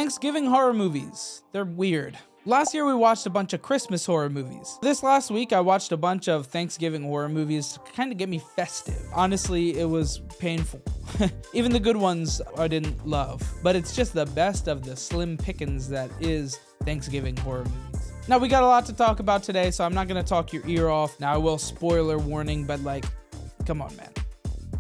Thanksgiving horror movies. They're weird. Last year we watched a bunch of Christmas horror movies. This last week I watched a bunch of Thanksgiving horror movies to kind of get me festive. Honestly, it was painful. Even the good ones I didn't love, but it's just the best of the slim pickings that is Thanksgiving horror movies. Now we got a lot to talk about today, so I'm not gonna talk your ear off. Now I will, spoiler warning, but like, come on, man.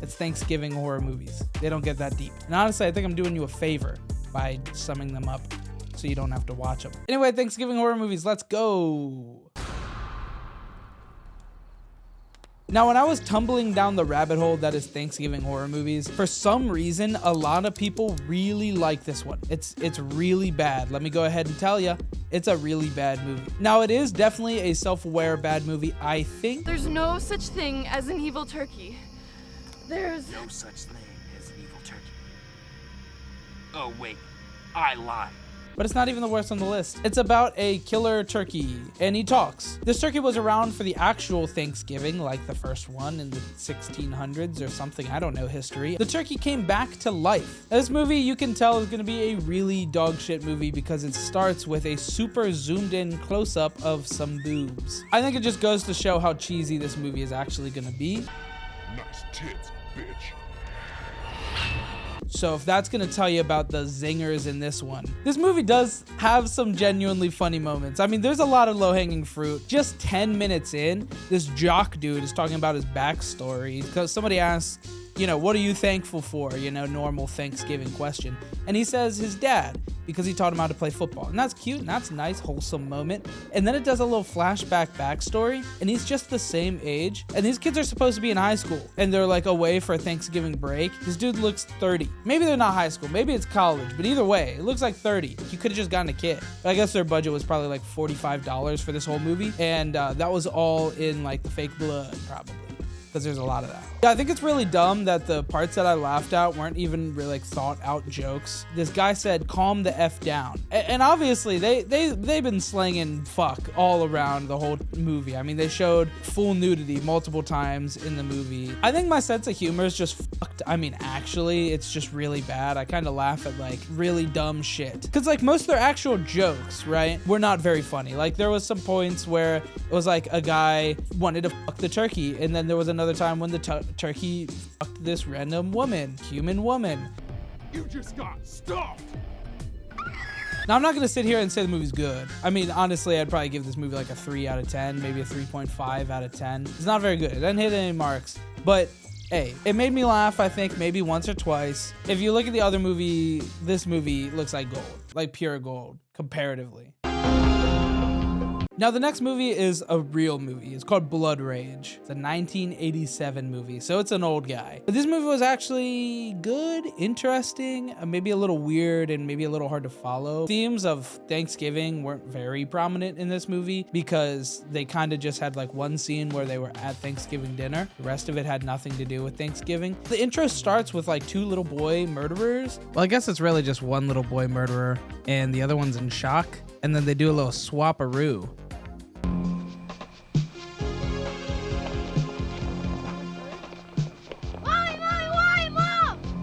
It's Thanksgiving horror movies. They don't get that deep. And honestly, I think I'm doing you a favor by summing them up so you don't have to watch them. Anyway, Thanksgiving horror movies, let's go. Now, when I was tumbling down the rabbit hole that is Thanksgiving horror movies, for some reason, a lot of people really like this one. It's really bad. Let me go ahead and tell you, it's a really bad movie. Now, it is definitely a self-aware bad movie, I think. There's no such thing as an evil turkey. There's no such thing as an evil turkey. Oh wait, I lied. But it's not even the worst on the list. It's about a killer turkey, and he talks. This turkey was around for the actual Thanksgiving, like the first one in the 1600s or something, I don't know history. The turkey came back to life. This movie, you can tell, is gonna be a really dog shit movie because it starts with a super zoomed in close-up of some boobs. I think it just goes to show how cheesy this movie is actually gonna be. Nice tits, bitch. So if that's gonna tell you about the zingers in this one, this movie does have some genuinely funny moments. I mean, there's a lot of low-hanging fruit. Just 10 minutes in, this jock dude is talking about his backstory because somebody asks, you know, what are you thankful for? You know, normal Thanksgiving question. And he says his dad, because he taught him how to play football. And that's cute, and that's a nice, wholesome moment. And then it does a little flashback backstory, and he's just the same age. And these kids are supposed to be in high school, and they're like away for a Thanksgiving break. This dude looks 30. Maybe they're not high school, maybe it's college, but either way, it looks like 30. You could have just gotten a kid. But I guess their budget was probably like $45 for this whole movie, and that was all in like the fake blood, probably, because there's a lot of that. Yeah, I think it's really dumb that the parts that I laughed at weren't even really like thought out jokes. This guy said, calm the F down. And obviously they've been slanging fuck all around the whole movie. I mean, they showed full nudity multiple times in the movie. I think my sense of humor is just fucked. I mean, actually, it's just really bad. I kind of laugh at like really dumb shit. Cause like most of their actual jokes, right, were not very funny. Like there was some points where it was like a guy wanted to fuck the turkey, and then there was another time when the turkey fucked this random woman, human woman. You just got stuffed. Now, I'm not gonna sit here and say the movie's good. I mean, honestly, I'd probably give this movie like a 3 out of 10, maybe a 3.5 out of 10. It's not very good. It doesn't hit any marks, but hey, it made me laugh, I think, maybe once or twice. If you look at the other movie, this movie looks like gold, like pure gold, comparatively. Now, the next movie is a real movie. It's called Blood Rage. It's a 1987 movie, so it's an old guy. But this movie was actually good, interesting, maybe a little weird, and maybe a little hard to follow. Themes of Thanksgiving weren't very prominent in this movie because they kind of just had like one scene where they were at Thanksgiving dinner. The rest of it had nothing to do with Thanksgiving. The intro starts with like 2 little boy murderers. Well, I guess it's really just one little boy murderer, and the other one's in shock. And then they do a little swap-a-roo.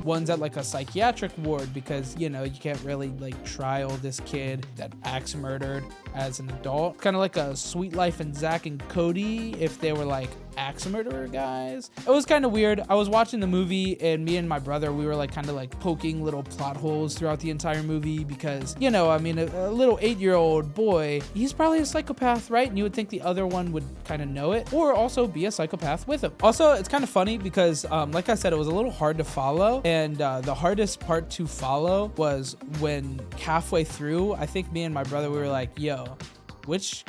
One's at like a psychiatric ward because, you know, you can't really like trial this kid that axe murdered as an adult. Kind of like a Sweet Life and Zach and Cody if they were like axe murderer guys. It was kind of weird. I was watching the movie and me and my brother, we were like kind of like poking little plot holes throughout the entire movie because, you know, I mean, a little 8-year-old boy, he's probably a psychopath, right? And you would think the other one would kind of know it or also be a psychopath with him. Also, it's kind of funny because like I said, it was a little hard to follow, and the hardest part to follow was when halfway through, I think me and my brother, we were like, yo, which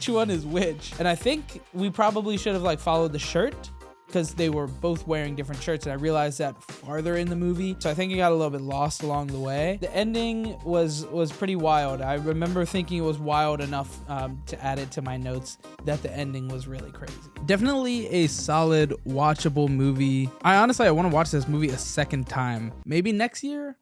one is which? And I think we probably should have like followed the shirt because they were both wearing different shirts, and I realized that farther in the movie, so I think it got a little bit lost along the way. The ending was pretty wild. I remember thinking it was wild enough to add it to my notes that the ending was really crazy. Definitely a solid watchable movie. I want to watch this movie a second time, maybe next year.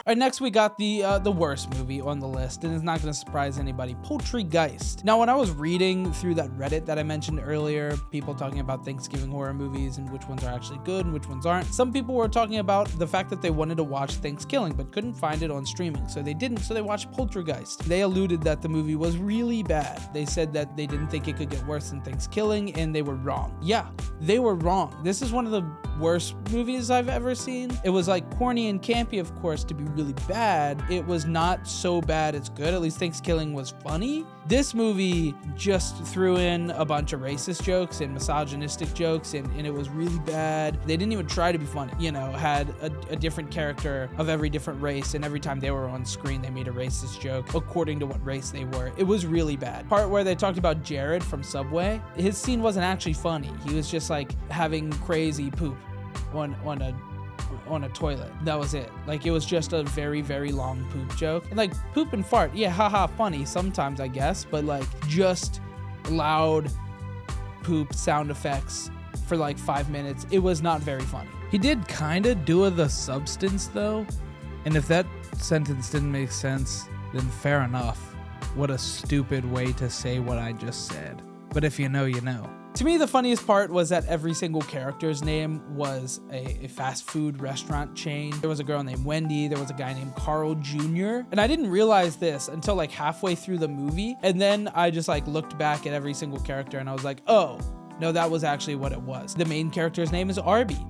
All right, next we got the worst movie on the list, and it's not going to surprise anybody, Poultrygeist. Now, when I was reading through that Reddit that I mentioned earlier, people talking about Thanksgiving horror movies and which ones are actually good and which ones aren't, some people were talking about the fact that they wanted to watch ThanksKilling but couldn't find it on streaming, so they didn't, so they watched Poultrygeist. They alluded that the movie was really bad. They said that they didn't think it could get worse than ThanksKilling, and they were wrong. Yeah, they were wrong. This is one of the worst movies I've ever seen. It was like corny and campy, of course, to be really bad. It was not so bad it's good. At least ThanksKilling was funny. This movie just threw in a bunch of racist jokes and misogynistic jokes, and it was really bad. They didn't even try to be funny, you know, had a different character of every different race, and every time they were on screen they made a racist joke according to what race they were. It was really bad. Part where they talked about Jared from Subway, his scene wasn't actually funny. He was just like having crazy poop on a toilet. That was it. Like, it was just a very, very long poop joke. And like, poop and fart, yeah, haha, funny sometimes, I guess, but like just loud poop sound effects for like 5 minutes. It was not very funny. He did kind of do the substance though, and if that sentence didn't make sense, then fair enough. What a stupid way to say what I just said. But if you know, you know. To me, the funniest part was that every single character's name was a fast food restaurant chain. There was a girl named Wendy, there was a guy named Carl Jr., and I didn't realize this until like halfway through the movie, and then I just like looked back at every single character and I was like, oh, no, that was actually what it was. The main character's name is Arby,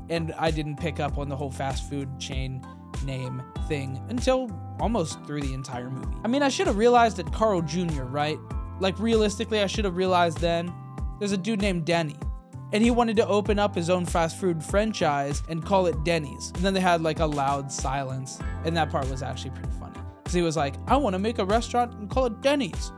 and I didn't pick up on the whole fast food chain name thing until almost through the entire movie. I mean, I should have realized that Carl Jr., right? Like, realistically, I should have realized then. There's a dude named Denny, and he wanted to open up his own fast food franchise and call it Denny's. And then they had like a loud silence, and that part was actually pretty funny. Because he was like, I want to make a restaurant and call it Denny's.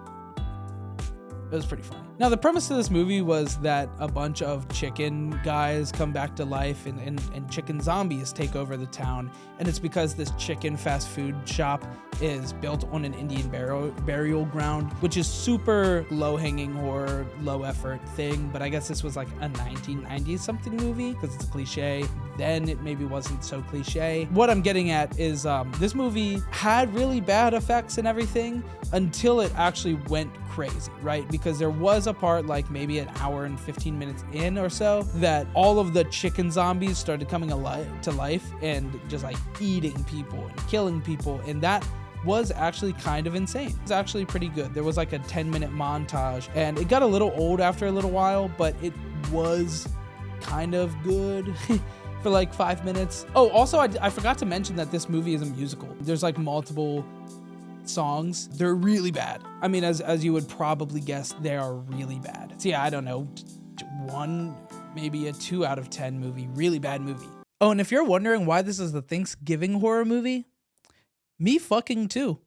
It was pretty funny. Now, the premise of this movie was that a bunch of chicken guys come back to life and chicken zombies take over the town. And it's because this chicken fast food shop is built on an Indian burial ground, which is super low-hanging horror, low-effort thing. But I guess this was like a 1990s something movie because it's a cliche. Then it maybe wasn't so cliche. What I'm getting at is this movie had really bad effects and everything until it actually went crazy, right? Because there was a part like maybe an hour and 15 minutes in or so that all of the chicken zombies started coming to life and just like eating people and killing people, and that was actually kind of insane. It was actually pretty good. There was like a 10-minute montage, and it got a little old after a little while, but it was kind of good. For like 5 minutes. Oh, also, I forgot to mention that this movie is a musical. There's like multiple songs. They're really bad. I mean, as you would probably guess, they are really bad. So yeah, I don't know, 1, maybe a 2 out of 10 movie. Really bad movie. Oh, and if you're wondering why this is the Thanksgiving horror movie, me fucking too.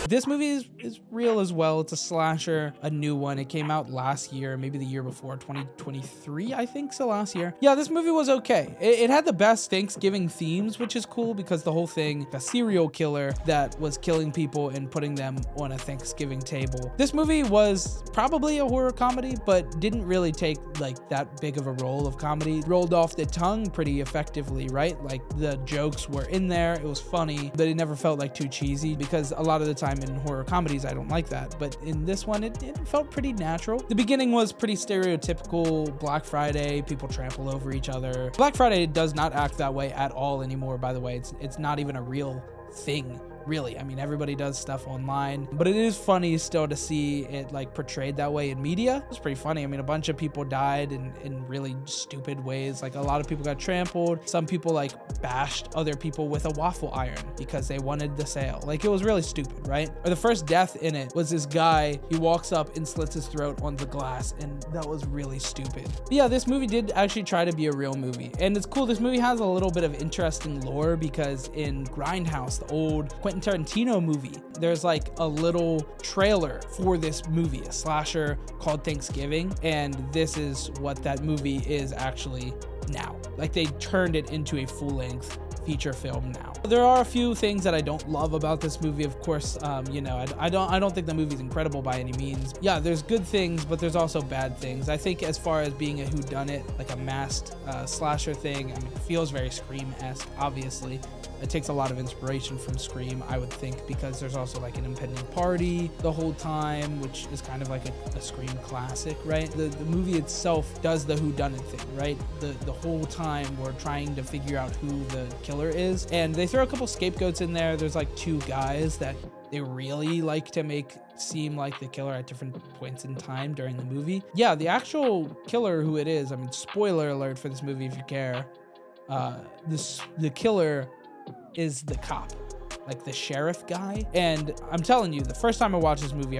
This movie is real as well. It's a slasher, a new one. It came out last year, maybe the year before, 2023, I think, so last year. Yeah, this movie was okay. It had the best Thanksgiving themes, which is cool because the whole thing, a serial killer that was killing people and putting them on a Thanksgiving table. This movie was probably a horror comedy, but didn't really take like that big of a role of comedy. Rolled off the tongue pretty effectively, right? Like the jokes were in there, it was funny, but it never felt like too cheesy because a lot of the time in horror comedies I don't like that, but in this one it felt pretty natural. The beginning was pretty stereotypical Black Friday, people trample over each other. Black Friday does not act that way at all anymore, by the way. It's not even a real thing, really. I mean, everybody does stuff online, but it is funny still to see it like portrayed that way in media. It's pretty funny. I mean, a bunch of people died in really stupid ways. Like a lot of people got trampled. Some people like bashed other people with a waffle iron because they wanted the sale. Like, it was really stupid, right? Or the first death in it was this guy, he walks up and slits his throat on the glass, and that was really stupid. But yeah, this movie did actually try to be a real movie, and it's cool. This movie has a little bit of interesting lore because in Grindhouse, the old Quentin Tarantino movie, there's like a little trailer for this movie, a slasher called Thanksgiving, and this is what that movie is actually now. Like, they turned it into a full-length feature film now. There are a few things that I don't love about this movie. Of course, you know, I don't think the movie's incredible by any means. Yeah, there's good things, but there's also bad things. I think as far as being a whodunit, like a masked slasher thing, I mean, it feels very Scream-esque, obviously. It takes a lot of inspiration from Scream, I would think, because there's also like an impending party the whole time, which is kind of like a Scream classic, right? The movie itself does the whodunit thing, right? The whole time we're trying to figure out who the killer is, and they throw a couple scapegoats in there. There's like two guys that they really like to make seem like the killer at different points in time during the movie. Yeah, the actual killer, who it is, I mean, spoiler alert for this movie if you care, the killer is the cop, like the sheriff guy. And I'm telling you, the first time I watched this movie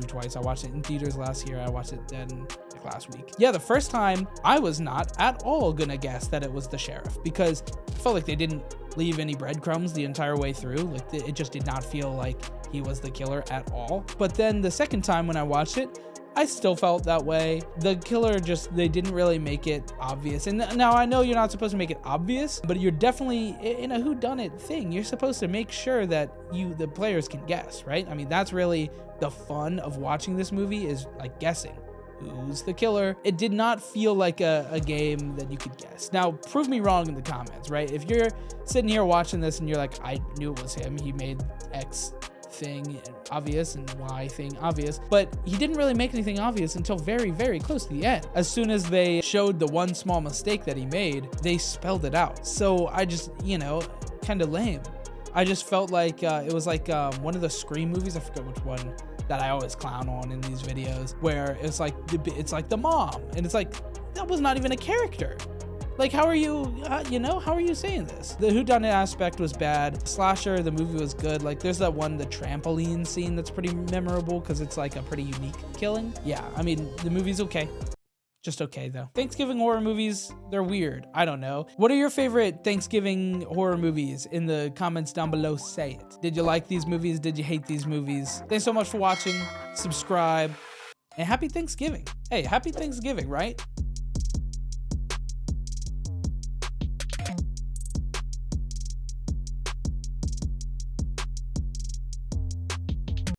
twice. I watched it in theaters last year. I watched it then like last week. Yeah, the first time I was not at all gonna guess that it was the sheriff, because I felt like they didn't leave any breadcrumbs the entire way through. Like it just did not feel like he was the killer at all. But then the second time when I watched it, I still felt that way. The killer they didn't really make it obvious. And now I know you're not supposed to make it obvious, but you're definitely in a whodunit thing. You're supposed to make sure that the players can guess, right? I mean, that's really the fun of watching this movie, is like guessing who's the killer. It did not feel like a game that you could guess. Now, prove me wrong in the comments, right? If you're sitting here watching this and you're like, I knew it was him, he made X thing obvious and Y thing obvious, but he didn't really make anything obvious until very, very close to the end. As soon as they showed the one small mistake that he made, they spelled it out. So I just, you know, kind of lame. I just felt like it was like one of the Scream movies, I forget which one, that I always clown on in these videos, where it's like the mom, and it's like, that was not even a character. Like, how are you, you know, how are you saying this? The whodunit aspect was bad. Slasher, the movie was good. Like, there's that one, the trampoline scene, that's pretty memorable because it's like a pretty unique killing. Yeah, I mean, the movie's okay. Just okay, though. Thanksgiving horror movies, they're weird. I don't know. What are your favorite Thanksgiving horror movies? In the comments down below, say it. Did you like these movies? Did you hate these movies? Thanks so much for watching. Subscribe. And happy Thanksgiving. Hey, happy Thanksgiving, right?